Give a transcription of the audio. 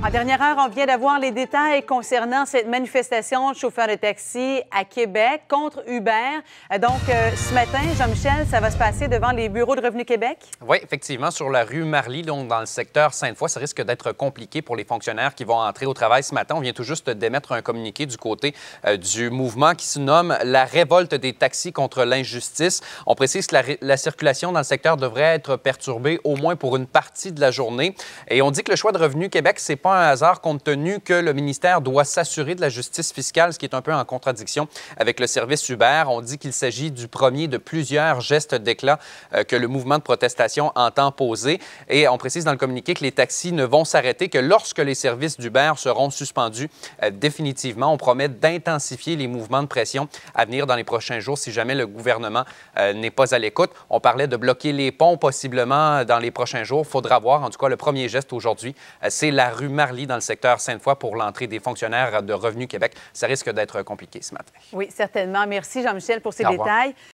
En dernière heure, on vient d'avoir les détails concernant cette manifestation de chauffeurs de taxi à Québec contre Uber. Donc, ce matin, Jean-Michel, ça va se passer devant les bureaux de Revenu Québec? Oui, effectivement, sur la rue Marly, donc dans le secteur Sainte-Foy. Ça risque d'être compliqué pour les fonctionnaires qui vont entrer au travail ce matin. On vient tout juste d'émettre un communiqué du côté du mouvement qui se nomme la révolte des taxis contre l'injustice. On précise que la circulation dans le secteur devrait être perturbée au moins pour une partie de la journée. Et on dit que le choix de Revenu Québec, c'est pas un hasard compte tenu que le ministère doit s'assurer de la justice fiscale, ce qui est un peu en contradiction avec le service Uber. On dit qu'il s'agit du premier de plusieurs gestes d'éclat que le mouvement de protestation entend poser. Et on précise dans le communiqué que les taxis ne vont s'arrêter que lorsque les services d'Uber seront suspendus définitivement. On promet d'intensifier les mouvements de pression à venir dans les prochains jours si jamais le gouvernement n'est pas à l'écoute. On parlait de bloquer les ponts possiblement dans les prochains jours. Il faudra voir. En tout cas, le premier geste aujourd'hui, c'est la rue Marly dans le secteur Sainte-Foy pour l'entrée des fonctionnaires de Revenu Québec. Ça risque d'être compliqué ce matin. Oui, certainement. Merci, Jean-Michel, pour ces Au revoir. détails.